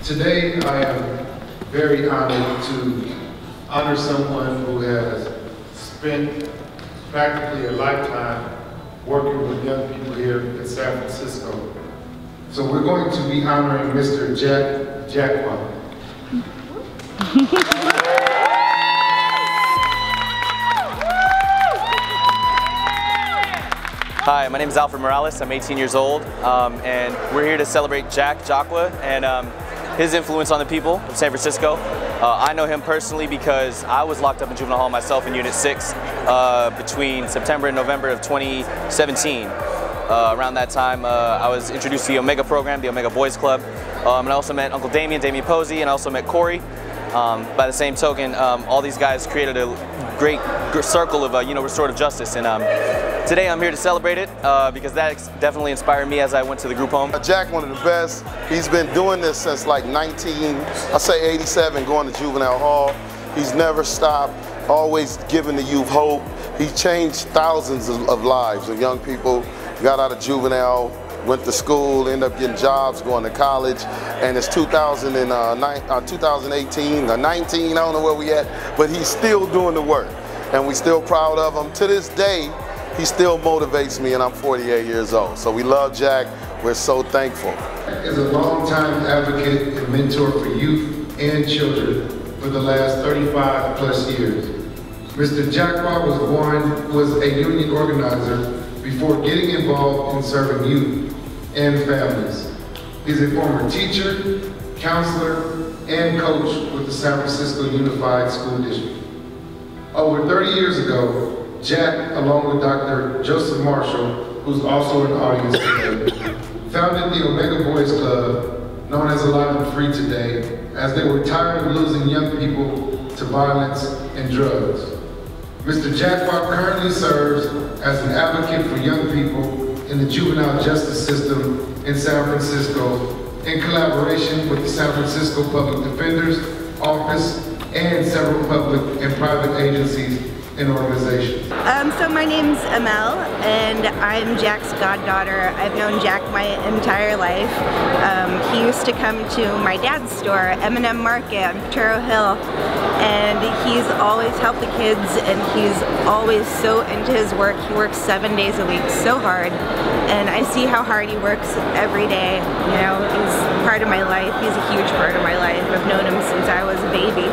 Today I am very honored to honor someone who has spent practically a lifetime working with young people here in San Francisco. So we're going to be honoring Mr. Jacqua. Hi, my name is Alfred Morales. I'm 18 years old, and we're here to celebrate Jacqua and his influence on the people of San Francisco. I know him personally because I was locked up in juvenile hall myself in Unit 6 between September and November of 2017. Around that time, I was introduced to the Omega program, the Omega Boys Club, and I also met Uncle Damien Posey, and I also met Corey. By the same token, all these guys created a great circle of restorative justice, and today I'm here to celebrate it because that definitely inspired me as I went to the group home. Jack, one of the best. He's been doing this since like 87, going to juvenile hall. He's never stopped, always giving the youth hope. He changed thousands of lives of young people, got out of juvenile, went to school, ended up getting jobs, going to college, and it's 2018 or 19, I don't know where we at, but he's still doing the work, and we're still proud of him. To this day, he still motivates me, and I'm 48 years old. So we love Jack. We're so thankful. Jack is a longtime advocate and mentor for youth and children for the last 35 plus years. Mr. Jacqua was a union organizer before getting involved in serving youth and families. He's a former teacher, counselor, and coach with the San Francisco Unified School District. Over 30 years ago, Jack, along with Dr. Joseph Marshall, who's also in the audience today, founded the Omega Boys Club, known as Alive and Free today, as they were tired of losing young people to violence and drugs. Mr. Jacqua currently serves as an advocate for young people in the juvenile justice system in San Francisco in collaboration with the San Francisco Public Defender's Office and several public and private agencies and organizations. So my name's Amel, and I'm Jack's goddaughter. I've known Jack my entire life. He used to come to my dad's store, M&M Market on Potrero Hill, and he's always helped the kids, and he's always so into his work. He works 7 days a week, so hard, and I see how hard he works every day. You know, he's part of my life. He's a huge part of my life. I've known him since I was a baby,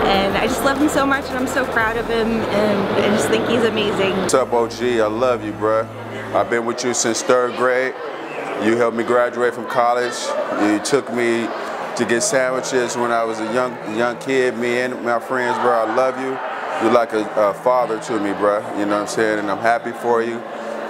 and I just love him so much, and I'm so proud of him, and I just think he's amazing. What's up, OG? I love you, bruh. I've been with you since 3rd grade. You helped me graduate from college. You took me to get sandwiches when I was a young kid, me and my friends, bro. I love you. You're like a father to me, bro. You know what I'm saying? And I'm happy for you.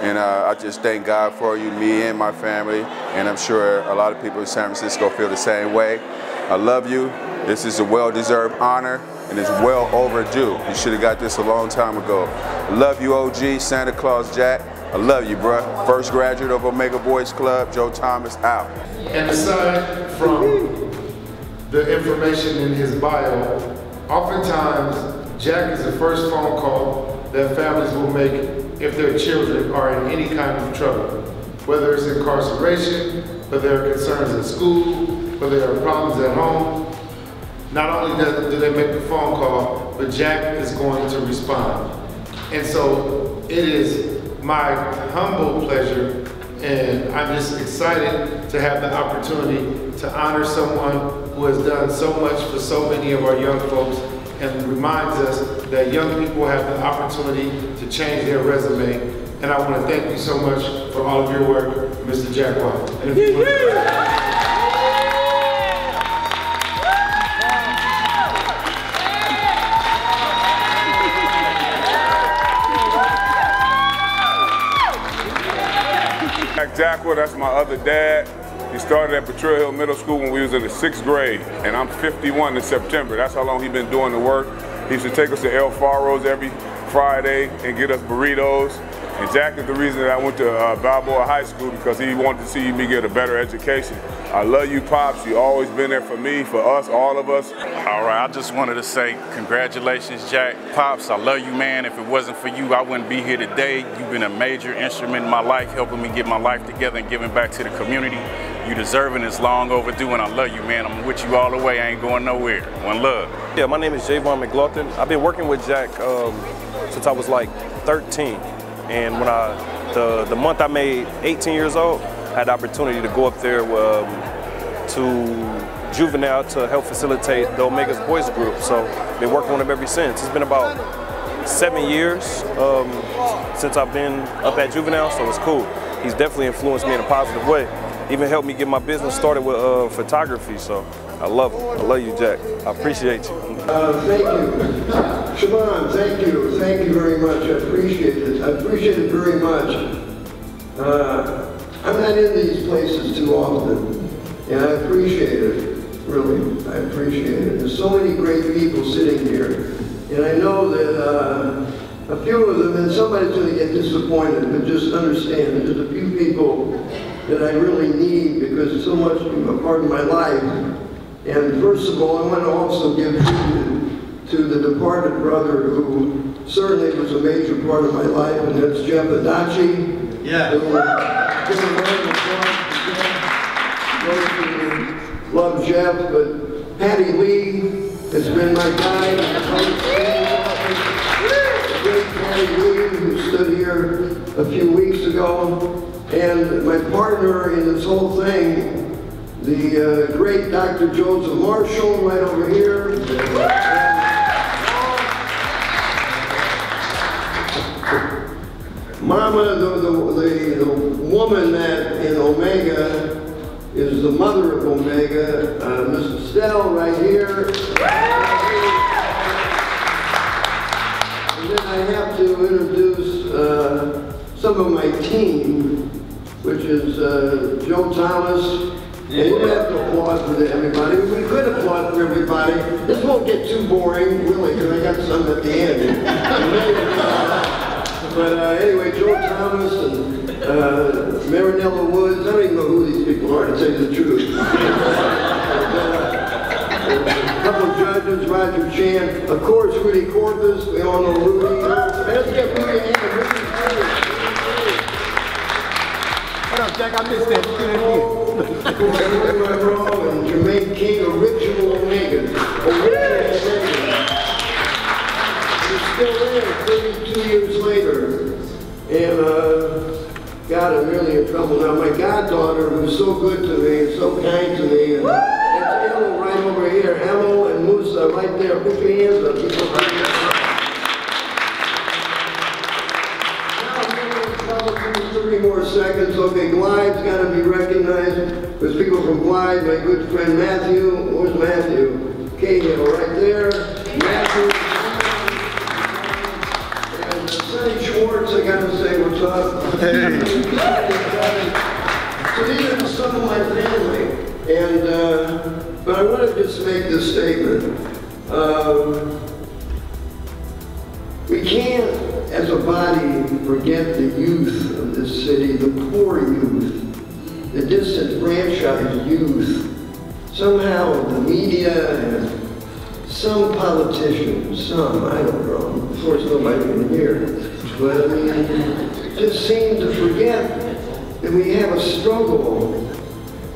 And I just thank God for you, me and my family. And I'm sure a lot of people in San Francisco feel the same way. I love you. This is a well-deserved honor, and it's well overdue. You should have got this a long time ago. I love you, OG, Santa Claus Jack. I love you, bruh. First graduate of Omega Boys Club, Joe Thomas, out. And aside from the information in his bio, oftentimes Jack is the first phone call that families will make if their children are in any kind of trouble. Whether it's incarceration, whether there are concerns at school, whether there are problems at home. Not only do they make the phone call, but Jack is going to respond. And so it is my humble pleasure, and I'm just excited to have the opportunity to honor someone who has done so much for so many of our young folks and reminds us that young people have the opportunity to change their resume. And I want to thank you so much for all of your work, Mr. Jacqua. Jacqua, that's my other dad. He started at Potrero Hill Middle School when we was in the 6th grade, and I'm 51 in September. That's how long he's been doing the work. He used to take us to El Faro's every Friday and get us burritos. And Jack is the reason that I went to Balboa High School, because he wanted to see me get a better education. I love you, Pops. You always been there for me, for us, all of us. All right, I just wanted to say congratulations, Jack. Pops, I love you, man. If it wasn't for you, I wouldn't be here today. You've been a major instrument in my life, helping me get my life together and giving back to the community. You deserving, it's long overdue, and I love you, man. I'm with you all the way. I ain't going nowhere. One love. Yeah, my name is Javon McLaughlin. I've been working with Jack since I was like 13. And when the month I made 18 years old, I had the opportunity to go up there to Juvenile to help facilitate the Omega's Boys Group. So been working on him ever since. It's been about 7 years since I've been up at Juvenile, so it's cool. He's definitely influenced me in a positive way. Even helped me get my business started with photography, so I love him. I love you, Jack. I appreciate you. Thank you. Siobhan, thank you. Thank you very much. I appreciate it. I appreciate it very much. I'm not in these places too often, and I appreciate it, really. I appreciate it. There's so many great people sitting here, and I know that a few of them, and somebody's going to get disappointed, but just understand that there's a few people that I really need because it's so much a part of my life. And first of all, I want to also give tribute to the departed brother who certainly was a major part of my life, and that's Jacqua. Yeah. Love Jeff, but Patty Lee has been my guide. Great Patty Lee, who stood here a few weeks ago, and my partner in this whole thing, the great Dr. Joseph Marshall, right over here. Mama, the woman that in Omega is the mother of Omega, Mrs. Stell, right here. And then I have to introduce some of my team, which is Joe Thomas. And you don't have to applaud for everybody. We could applaud for everybody. This won't get too boring, really, because I got some at the end. But anyway, Joe Thomas and Marinella Woods. I don't even know who these people are, to tell you the truth. A couple of judges, Roger Chan. Of course, Rudy Corpus. We all know Rudy. Let's get Rudy in. What up, Jack? I missed that. And Jermaine King, Original Omega. He's still there 32 years later. And God, I'm really in trouble now. My goddaughter, who's so good to me and so kind to me, and that's Emil right over here. Emil and Musa right there. Put your hands up. People right there. 30 more seconds. Okay, Glide's got to be recognized. There's people from Glide. My good friend Matthew. Where's Matthew? Cahill right there. Matthew. And Sonny Schwartz, I got to say what's up. Hey. So these are some of my family. And, but I want to just make this statement. We can't, as a body, forget the youth of this city, the poor youth, the disenfranchised youth. Somehow the media and some politicians, some, I don't know, of course nobody in here, but I mean, just seem to forget that we have a struggle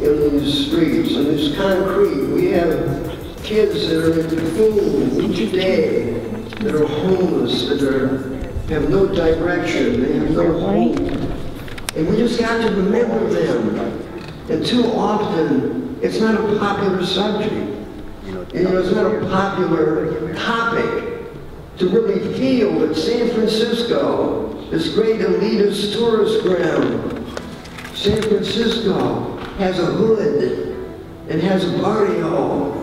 in these streets, in this concrete. We have kids that are in pain each day, that are homeless, that have no direction, they have no hope. And we just got to remember them. And too often, it's not a popular subject. It's not a popular topic to really feel that San Francisco, this great elitist tourist ground, San Francisco has a hood and has a party hall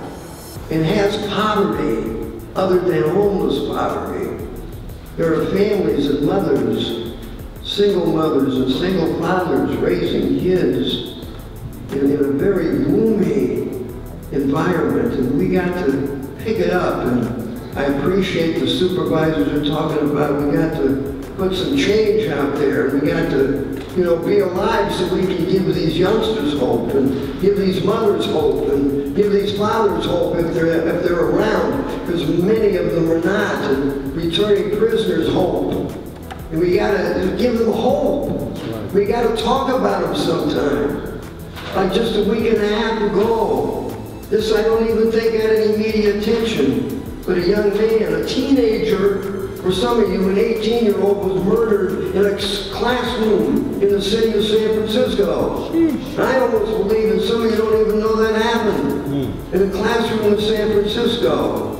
and has poverty other than homeless poverty. There are families and mothers, single mothers and single fathers raising kids in a very gloomy environment, and we got to pick it up. And I appreciate the supervisors are talking about we got to put some change out there. We got to, be alive so we can give these youngsters hope and give these mothers hope and give these fathers hope if they're around, because many of them are not, and returning prisoners hope. And we got to give them hope. We got to talk about them sometime. like just a week and a half ago. This I don't even think got any media attention. But a young man, a teenager, for some of you, an 18-year-old was murdered in a classroom in the city of San Francisco. And I almost believe that some of you don't even know that happened. In a classroom in San Francisco.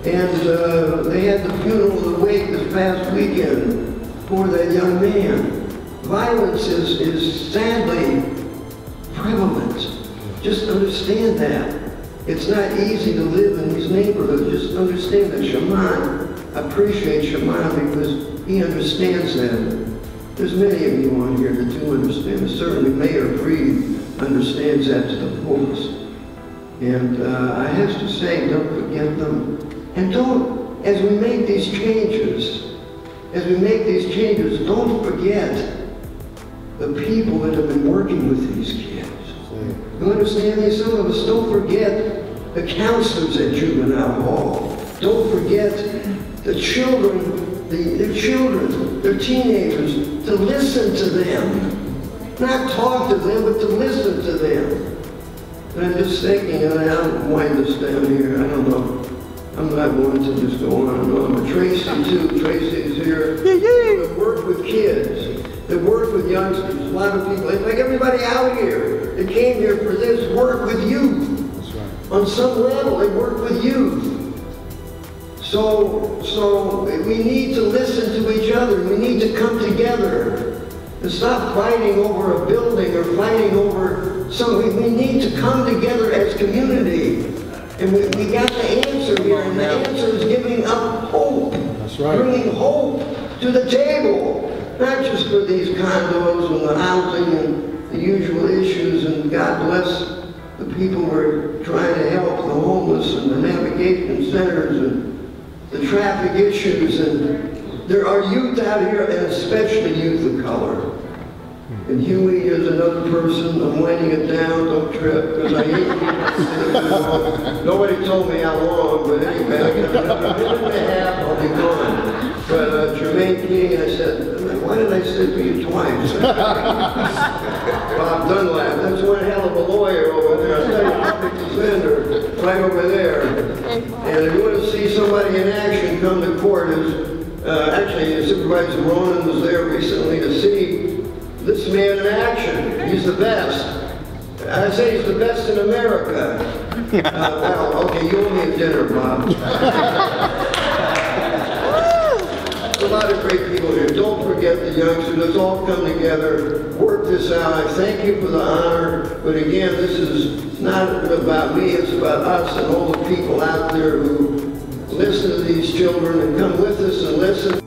And they had the funeral of the wake this past weekend for that young man. Violence is sadly prevalent. Just understand that. It's not easy to live in these neighborhoods. Just understand that Shaman, I appreciate Shaman because he understands that. There's many of you on here that do understand. Certainly Mayor Breed understands that to the fullest. And I have to say, don't forget them. And don't, as we make these changes, don't forget the people that have been working with these kids. You understand me? Some of us don't forget the counselors at juvenile hall. Don't forget the children, their teenagers, to listen to them. Not talk to them, but to listen to them. And I'm just thinking, and I'll wind this down here, I don't know. I'm not going to just go on and on, but Tracy too, Tracy's here. That work with kids, that work with youngsters, a lot of people, like everybody out here, they came here for this, work with youth. That's right. On some level, they work with youth. So we need to listen to each other, we need to come together and stop fighting over a building or fighting over something. We need to come together as community. And we got the answer here, and the answer is giving up hope. That's right. Bringing hope to the table. Not just for these condos and the housing and the usual issues, and God bless the people who are trying to help the homeless and the navigation centers and the traffic issues. And there are youth out here, and especially youth of color. And Huey is another person. I'm winding it down, don't trip, because I hate people. Nobody told me how long, but anyway, I got another minute and a half, I'll be gone. But Jermaine King, I said, why did I say for you twice? Bob Dunlap, that's one hell of a lawyer over there. I'll tell you, public defender, right over there. And if you want to see somebody in action come to court, actually Supervisor Ronan was there recently to see this man in action. He's the best. I say he's the best in America. Well, okay, you owe me a dinner, Bob. There's a lot of great people here. Don't forget the youngsters. Let's all come together, work this out. I thank you for the honor. But again, this is not about me. It's about us and all the people out there who listen to these children and come with us and listen.